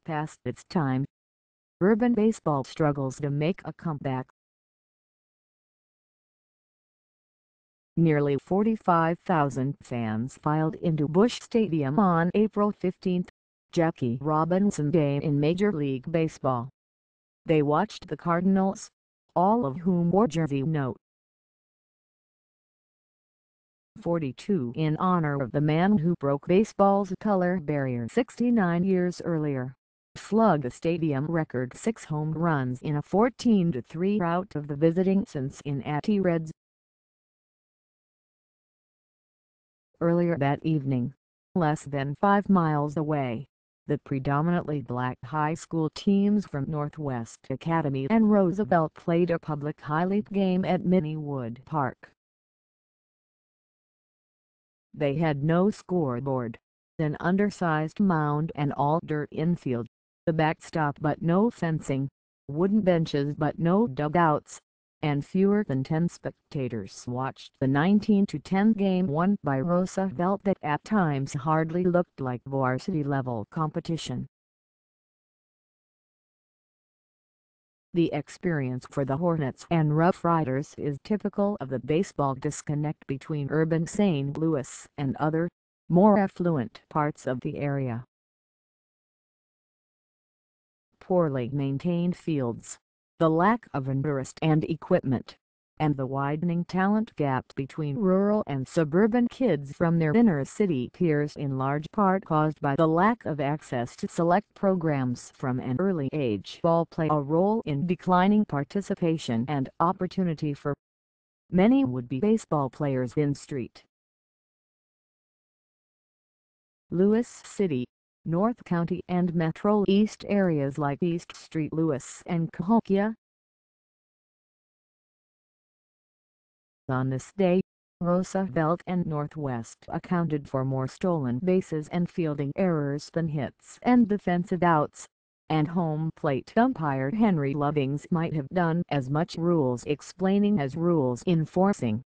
past its time. Urban baseball struggles to make a comeback. Nearly 45,000 fans filed into Busch Stadium on April 15, Jackie Robinson Day in Major League Baseball. They watched the Cardinals, all of whom wore jersey no. 42 in honor of the man who broke baseball's color barrier 69 years earlier. Slugged the stadium record 6 home runs in a 14-3 rout of the visiting Cincinnati Reds. Earlier that evening, less than 5 miles away, the predominantly black high school teams from Northwest Academy and Roosevelt played a public high-league game at Minniewood Park. They had no scoreboard, an undersized mound and all-dirt infield, the backstop but no fencing, wooden benches but no dugouts, and fewer than 10 spectators watched the 19-10 game won by Roosevelt that at times hardly looked like varsity-level competition. The experience for the Hornets and Rough Riders is typical of the baseball disconnect between urban St. Louis and other, more affluent parts of the area. Poorly maintained fields, the lack of interest and equipment, and the widening talent gap between rural and suburban kids from their inner-city peers in large part caused by the lack of access to select programs from an early age all play a role in declining participation and opportunity for many would-be baseball players in St. Louis City, North County and Metro East areas like East St. Louis and Cahokia. On this day, Roosevelt and Northwest accounted for more stolen bases and fielding errors than hits and defensive outs, and home plate umpire Henry Lovings might have done as much rules explaining as rules enforcing.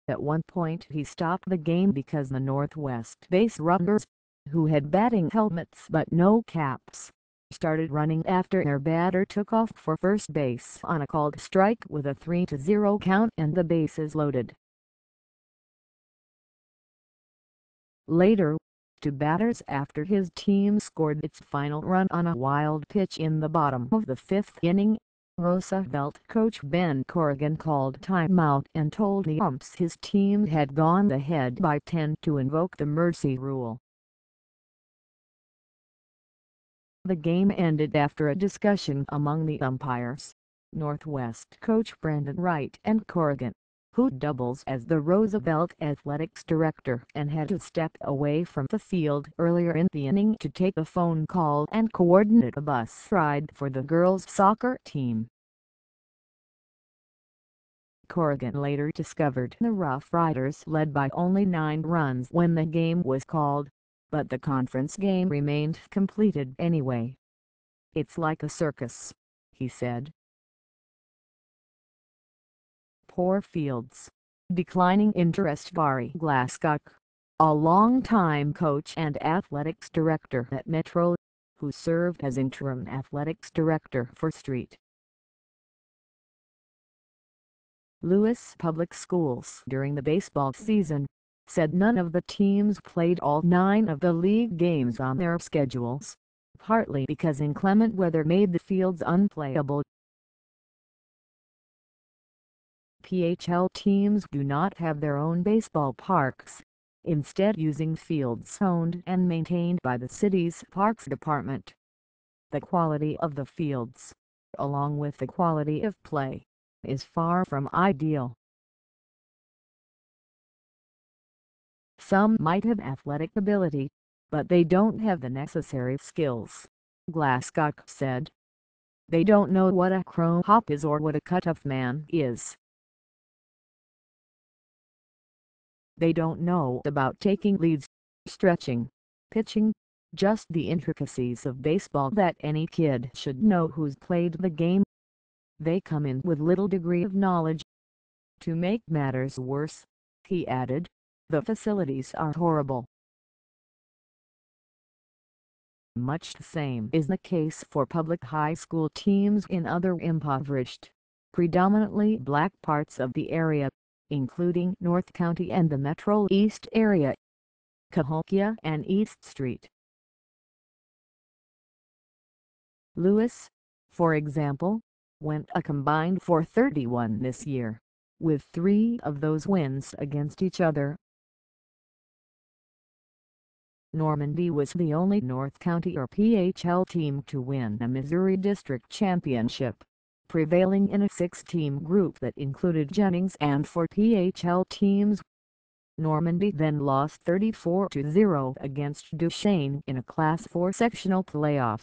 At one point he stopped the game because the Northwest base runners, who had batting helmets but no caps, started running after their batter took off for first base on a called strike with a 3-0 count and the bases loaded. Later, to batters after his team scored its final run on a wild pitch in the bottom of the 5th inning, Roosevelt coach Ben Corrigan called timeout and told the umps his team had gone ahead by 10 to invoke the mercy rule. The game ended after a discussion among the umpires, Northwest coach Brandon Wright and Corrigan, who doubles as the Roosevelt athletics director and had to step away from the field earlier in the inning to take a phone call and coordinate a bus ride for the girls' soccer team. Corrigan later discovered the Rough Riders led by only 9 runs when the game was called, but the conference game remained completed anyway. "It's like a circus," he said. Poor fields, declining interest. Barry Glasscock, a longtime coach and athletics director at Metro, who served as interim athletics director for St. Louis Public Schools during the baseball season, said none of the teams played all 9 of the league games on their schedules, partly because inclement weather made the fields unplayable. PHL teams do not have their own baseball parks, instead using fields owned and maintained by the city's Parks Department. The quality of the fields, along with the quality of play, is far from ideal. Some might have athletic ability, but they don't have the necessary skills, Glasscock said. They don't know what a crow hop is or what a cut-off man is. They don't know about taking leads, stretching, pitching, just the intricacies of baseball that any kid should know who's played the game. They come in with little degree of knowledge. To make matters worse, he added, the facilities are horrible. Much the same is the case for public high school teams in other impoverished, predominantly black parts of the area, including North County and the Metro East area, Cahokia and East Street. Lewis, for example, went a combined 431 this year, with 3 of those wins against each other. Normandy was the only North County or PHL team to win a Missouri District Championship, prevailing in a 6-team group that included Jennings and 4 PHL teams. Normandy then lost 34-0 against Duchesne in a Class 4 sectional playoff.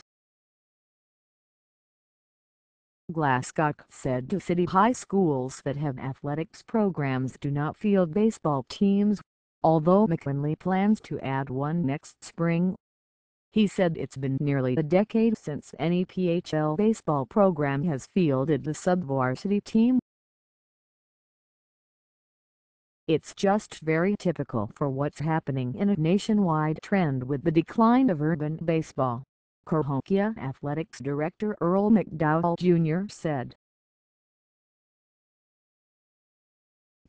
Glasscock said to city high schools that have athletics programs do not field baseball teams, although McKinley plans to add one next spring. He said it's been nearly a decade since any PHL baseball program has fielded the sub-varsity team. It's just very typical for what's happening in a nationwide trend with the decline of urban baseball, Cahokia Athletics Director Earl McDowell Jr. said.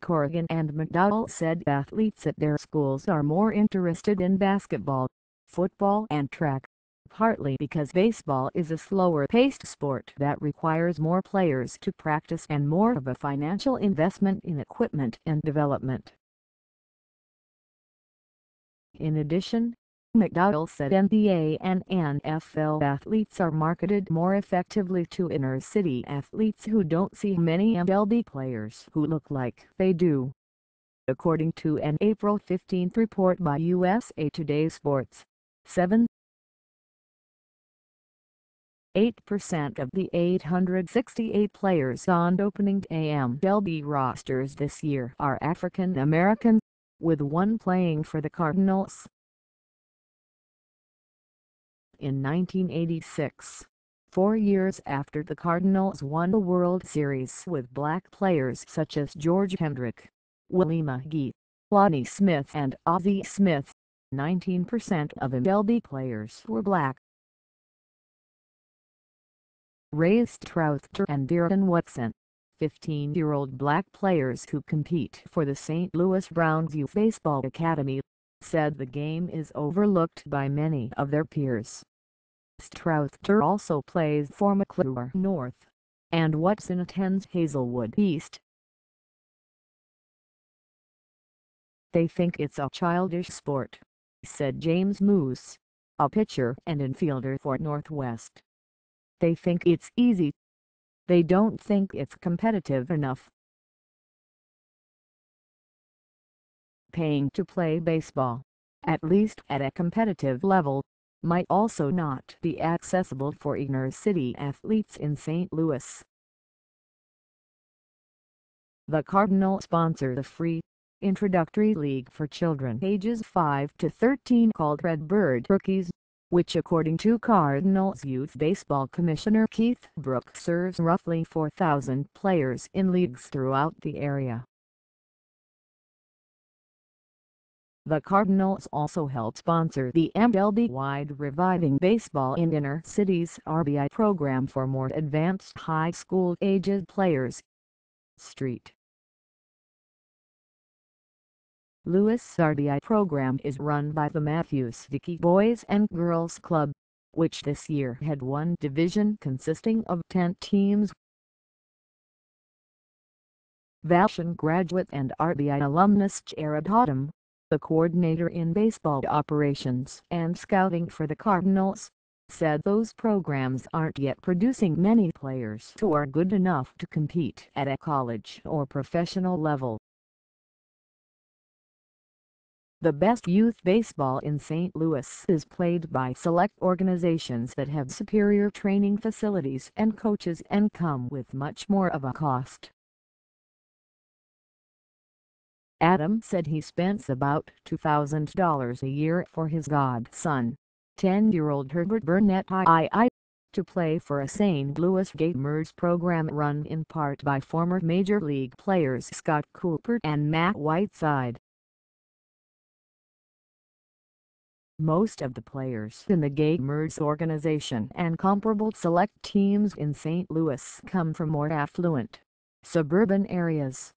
Corrigan and McDowell said athletes at their schools are more interested in basketball, football and track, partly because baseball is a slower-paced sport that requires more players to practice and more of a financial investment in equipment and development. In addition, McDowell said NBA and NFL athletes are marketed more effectively to inner-city athletes who don't see many MLB players who look like they do. According to an April 15 report by USA Today Sports, 8% of the 868 players on opening day MLB rosters this year are African American, with 1 playing for the Cardinals. In 1986, 4 years after the Cardinals won the World Series with black players such as George Hendrick, Willie McGee, Lonnie Smith and Ozzie Smith, 19% of MLB players were black. Ray Strouthter and Darren Watson, 15-year-old black players who compete for the St. Louis Browns Youth Baseball Academy, said the game is overlooked by many of their peers. Strouthter also plays for McClure North, and Watson attends Hazelwood East. They think it's a childish sport, said James Moose, a pitcher and infielder for Northwest. They think it's easy. They don't think it's competitive enough. Paying to play baseball, at least at a competitive level, might also not be accessible for inner-city athletes in St. Louis. The Cardinals sponsor the free, introductory league for children ages 5 to 13 called Redbird Rookies, which according to Cardinals Youth Baseball Commissioner Keith Brook serves roughly 4,000 players in leagues throughout the area. The Cardinals also help sponsor the MLB-wide Reviving Baseball in Inner Cities RBI program for more advanced high school-aged players. Street Lewis' RBI program is run by the Matthews Dickey Boys and Girls Club, which this year had one division consisting of 10 teams. Vashon graduate and RBI alumnus Jared Autumn, the coordinator in baseball operations and scouting for the Cardinals, said those programs aren't yet producing many players who are good enough to compete at a college or professional level. The best youth baseball in St. Louis is played by select organizations that have superior training facilities and coaches and come with much more of a cost. Adam said he spends about $2,000 a year for his godson, 10-year-old Herbert Burnett III, to play for a St. Louis Gamers program run in part by former Major League players Scott Cooper and Matt Whiteside. Most of the players in the Gamers organization and comparable select teams in St. Louis come from more affluent, suburban areas.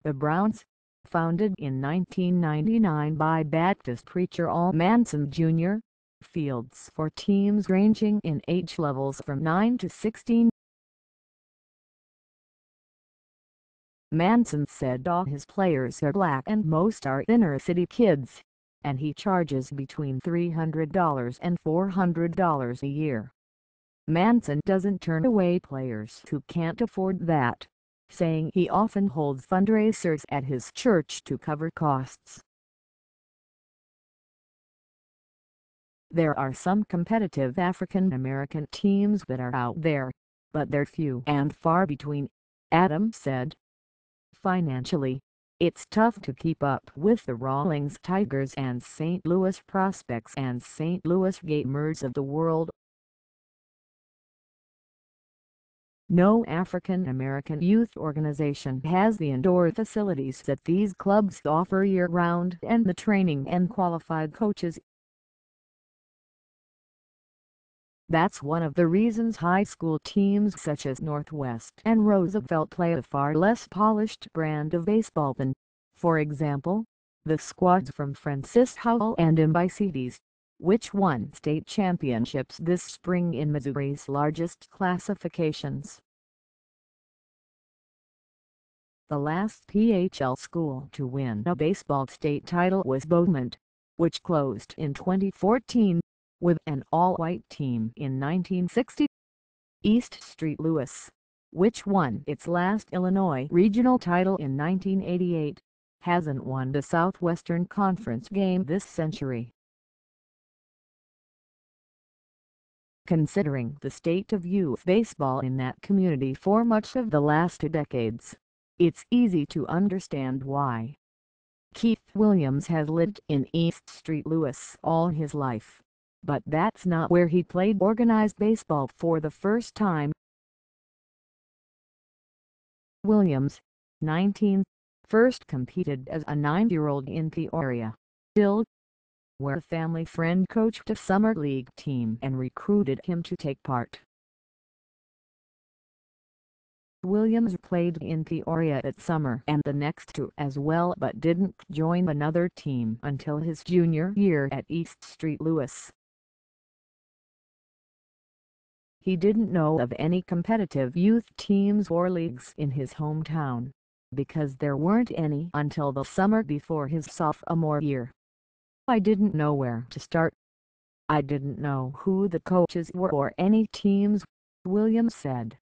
The Browns, founded in 1999 by Baptist preacher Al Manson Jr., fields for teams ranging in age levels from 9 to 16. Manson said all his players are black and most are inner-city kids, and he charges between $300 and $400 a year. Manson doesn't turn away players who can't afford that, saying he often holds fundraisers at his church to cover costs. There are some competitive African American teams that are out there, but they're few and far between, Adams said. Financially, it's tough to keep up with the Rawlings Tigers and St. Louis Prospects and St. Louis Gamers of the world. No African American youth organization has the indoor facilities that these clubs offer year-round and the training and qualified coaches. That's one of the reasons high school teams such as Northwest and Roosevelt play a far less polished brand of baseball than, for example, the squads from Francis Howell and Imbicides, which won state championships this spring in Missouri's largest classifications. The last PHL school to win a baseball state title was Beaumont, which closed in 2014, with an all-white team in 1960. East St. Louis, which won its last Illinois regional title in 1988, hasn't won the Southwestern Conference game this century. Considering the state of youth baseball in that community for much of the last 2 decades, it's easy to understand why. Keith Williams has lived in East St. Louis all his life, but that's not where he played organized baseball for the first time. Williams, 19, first competed as a 9-year-old in Peoria, Ill, where a family friend coached a summer league team and recruited him to take part. Williams played in Peoria that summer and the next 2 as well, but didn't join another team until his junior year at East St. Louis. He didn't know of any competitive youth teams or leagues in his hometown, because there weren't any until the summer before his sophomore year. I didn't know where to start. I didn't know who the coaches were or any teams, Williams said.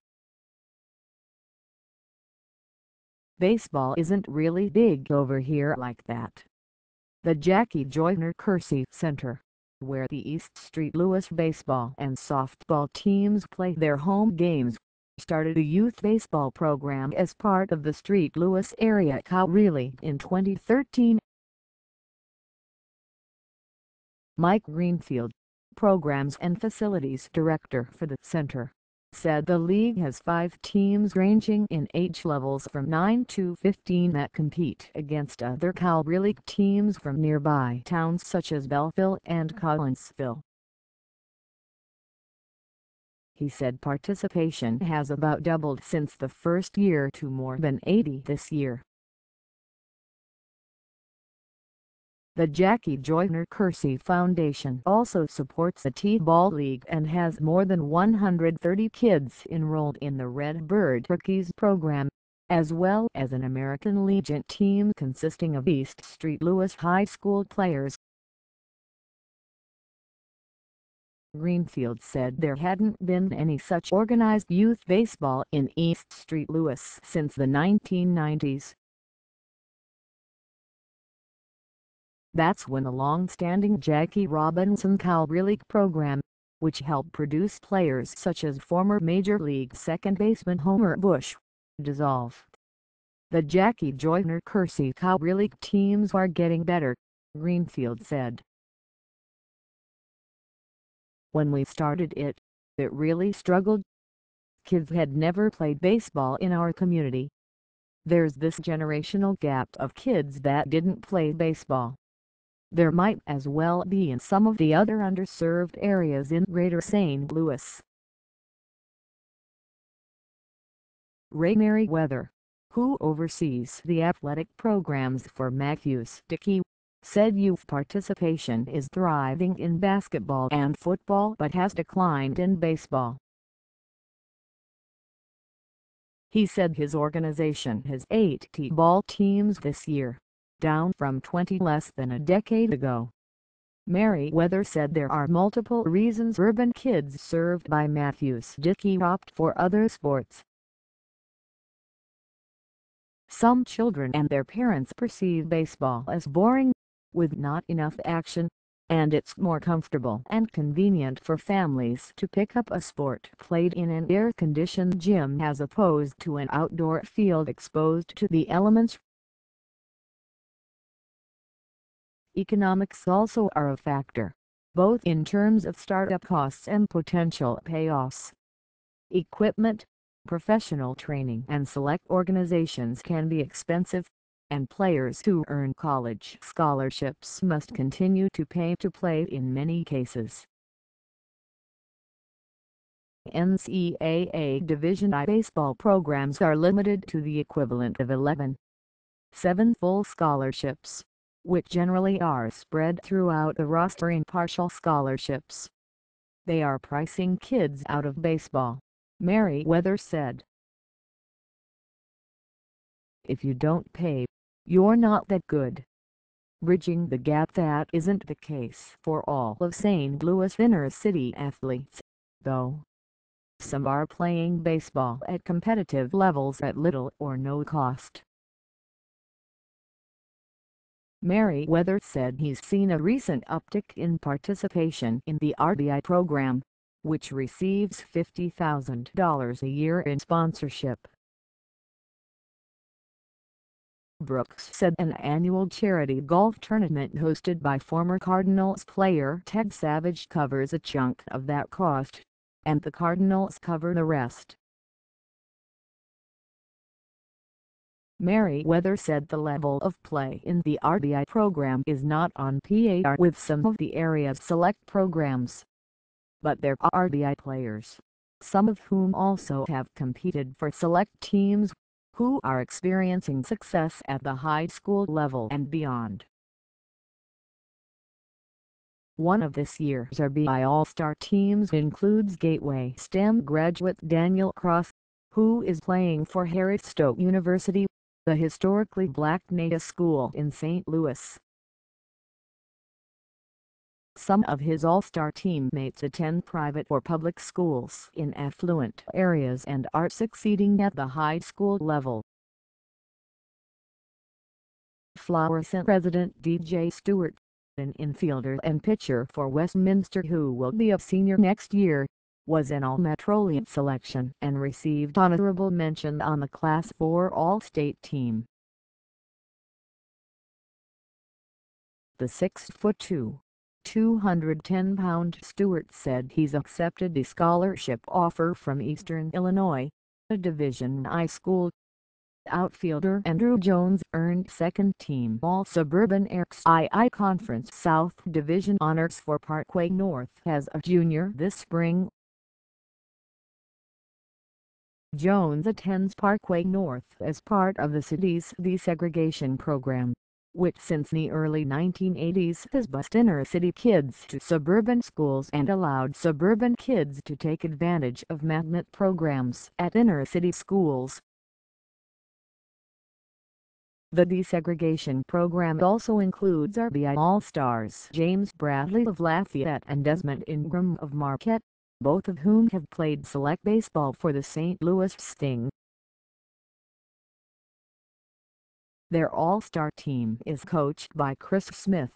Baseball isn't really big over here like that. The Jackie Joyner Kersee Center, where the East St. Louis baseball and softball teams play their home games, started a youth baseball program as part of the St. Louis Area Cow League in 2013. Mike Greenfield, Programs and Facilities Director for the center, said the league has 5 teams ranging in age levels from 9 to 15 that compete against other Cow League teams from nearby towns such as Belleville and Collinsville. He said participation has about doubled since the first year to more than 80 this year. The Jackie Joyner Kersee Foundation also supports the T-Ball League and has more than 130 kids enrolled in the Redbird Rookies program, as well as an American Legion team consisting of East St. Louis high school players. Greenfield said there hadn't been any such organized youth baseball in East St. Louis since the 1990s. That's when the long-standing Jackie Robinson Cow League program, which helped produce players such as former Major League second baseman Homer Bush, dissolved. The Jackie Joyner Kersee Cow League teams are getting better, Greenfield said. When we started it really struggled. Kids had never played baseball in our community. There's this generational gap of kids that didn't play baseball. there might as well be in some of the other underserved areas in Greater St. Louis. Ray Merriweather, who oversees the athletic programs for Matthews Dickey, said youth participation is thriving in basketball and football but has declined in baseball. He said his organization has 8 T-ball teams this year, down from 20 less than a decade ago. Merriweather said there are multiple reasons urban kids served by Matthews Dickey opt for other sports. Some children and their parents perceive baseball as boring, with not enough action, and it's more comfortable and convenient for families to pick up a sport played in an air-conditioned gym as opposed to an outdoor field exposed to the elements. Economics also are a factor, both in terms of startup costs and potential payoffs. Equipment, professional training and select organizations can be expensive, and players who earn college scholarships must continue to pay to play in many cases. NCAA Division I baseball programs are limited to the equivalent of 11.7 full scholarships, which generally are spread throughout the roster in partial scholarships. They are pricing kids out of baseball, Merriweather said. If you don't pay, you're not that good. Bridging the gap. That isn't the case for all of St. Louis inner city athletes, though. Some are playing baseball at competitive levels at little or no cost. Merriweather said he's seen a recent uptick in participation in the RBI program, which receives $50,000 a year in sponsorship. Brooks said an annual charity golf tournament hosted by former Cardinals player Ted Savage covers a chunk of that cost, and the Cardinals cover the rest. Merriweather said the level of play in the RBI program is not on par with some of the area's select programs. But there are RBI players, some of whom also have competed for select teams, who are experiencing success at the high school level and beyond. One of this year's RBI All-Star teams includes Gateway STEM graduate Daniel Cross, who is playing for Harris Stowe University, the historically black Nada school in St. Louis. Some of his All-Star teammates attend private or public schools in affluent areas and are succeeding at the high school level. Florissant resident DJ Stewart, an infielder and pitcher for Westminster who will be a senior next year, was an All-Metroleague selection and received honorable mention on the Class 4 All-State team. The 6'2", 210-pound Stewart said he's accepted a scholarship offer from Eastern Illinois, a Division I school. Outfielder Andrew Jones earned second-team All-Suburban XII Conference South Division honors for Parkway North as a junior this spring. Jones attends Parkway North as part of the city's desegregation program, which since the early 1980s has bused inner-city kids to suburban schools and allowed suburban kids to take advantage of magnet programs at inner-city schools. The desegregation program also includes RBI All-Stars James Bradley of Lafayette and Desmond Ingram of Marquette, both of whom have played select baseball for the St. Louis Sting. Their All-Star team is coached by Chris Smith,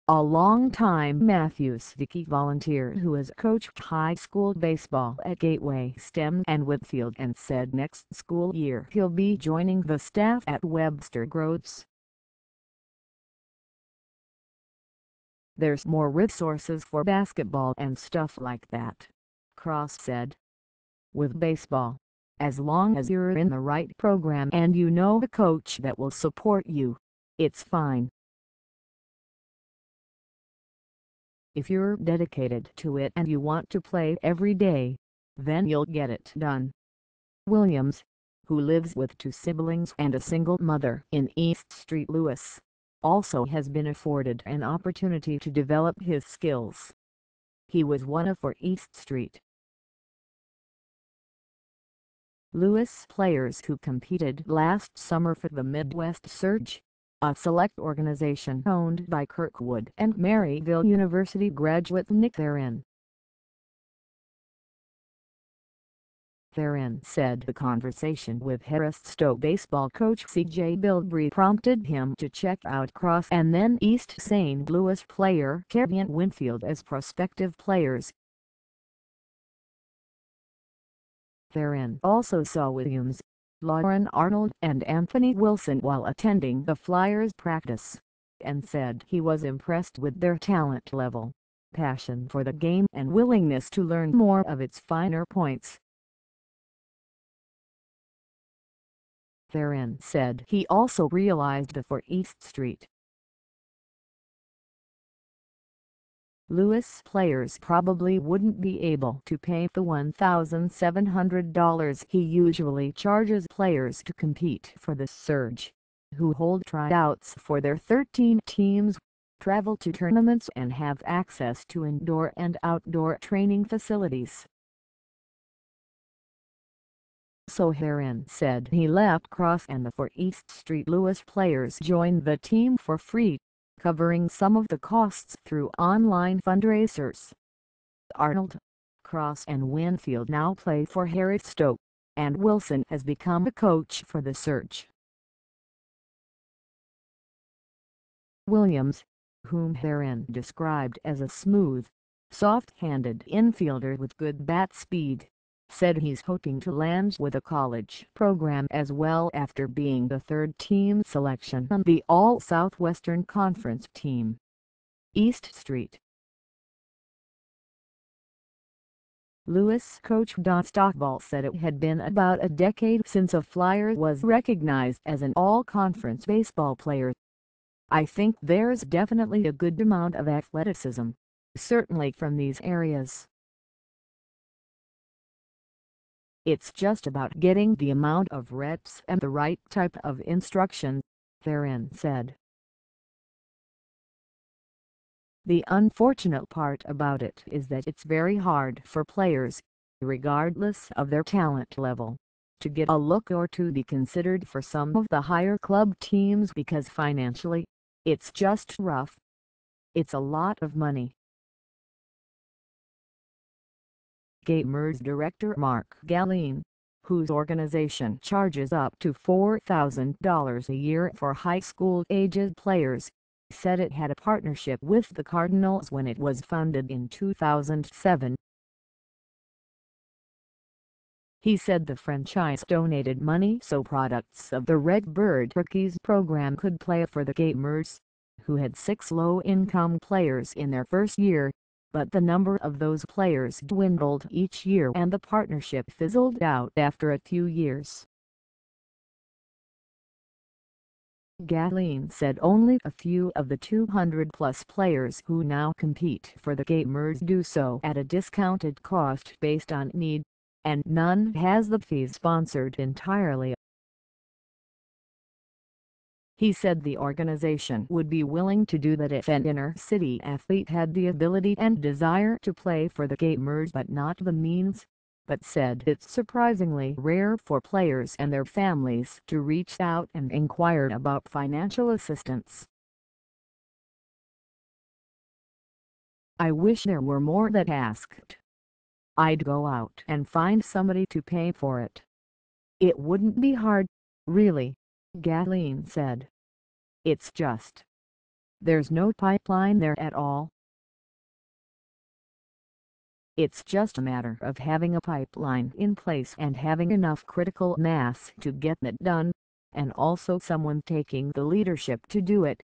a longtime Matthews Dickey volunteer who has coached high school baseball at Gateway STEM and Whitfield, and said next school year he'll be joining the staff at Webster Groves. There's more resources for basketball and stuff like that, Cross said. With baseball, as long as you're in the right program and you know a coach that will support you, it's fine. If you're dedicated to it and you want to play every day, then you'll get it done. Williams, who lives with two siblings and a single mother in East Street Louis, also has been afforded an opportunity to develop his skills. He was one of 4 East Street Louis players who competed last summer for the Midwest Surge, a select organization owned by Kirkwood and Maryville University graduate Nick Theron. Theron said the conversation with Harris Stowe baseball coach C.J. Bilbrey prompted him to check out Cross and then East St. Louis player Kerrion Winfield as prospective players. Theron also saw Williams, Lauren Arnold and Anthony Wilson while attending the Flyers practice, and said he was impressed with their talent level, passion for the game and willingness to learn more of its finer points. Theron said he also realized that for East Street Louis players probably wouldn't be able to pay the $1,700 he usually charges players to compete for the Surge, who hold tryouts for their 13 teams, travel to tournaments and have access to indoor and outdoor training facilities. So Theron said he left Cross and the 4 East Street Louis players joined the team for free, covering some of the costs through online fundraisers. Arnold, Cross and Winfield now play for Harris Stowe, and Wilson has become a coach for the Surge. Williams, whom Theron described as a smooth, soft-handed infielder with good bat speed, said he's hoping to land with a college program as well after being the third-team selection on the All-Southwestern Conference team. East Street Louis coach Don Stockball said it had been about a decade since a Flyer was recognized as an all-conference baseball player. I think there's definitely a good amount of athleticism, certainly from these areas. It's just about getting the amount of reps and the right type of instruction, Theron said. The unfortunate part about it is that it's very hard for players, regardless of their talent level, to get a look or to be considered for some of the higher club teams because financially, it's just rough. It's a lot of money. Gamers director Mark Galline, whose organization charges up to $4,000 a year for high school-aged players, said it had a partnership with the Cardinals when it was founded in 2007. He said the franchise donated money so products of the Redbird Rookies program could play for the Gamers, who had 6 low-income players in their first year, but the number of those players dwindled each year and the partnership fizzled out after a few years. Galline said only a few of the 200-plus players who now compete for the Gamers do so at a discounted cost based on need, and none has the fees sponsored entirely. He said the organization would be willing to do that if an inner-city athlete had the ability and desire to play for the Gamers but not the means, but said it's surprisingly rare for players and their families to reach out and inquire about financial assistance. I wish there were more that asked. I'd go out and find somebody to pay for it. It wouldn't be hard, really, Galline said. It's just, there's no pipeline there at all. It's just a matter of having a pipeline in place and having enough critical mass to get that done, and also someone taking the leadership to do it.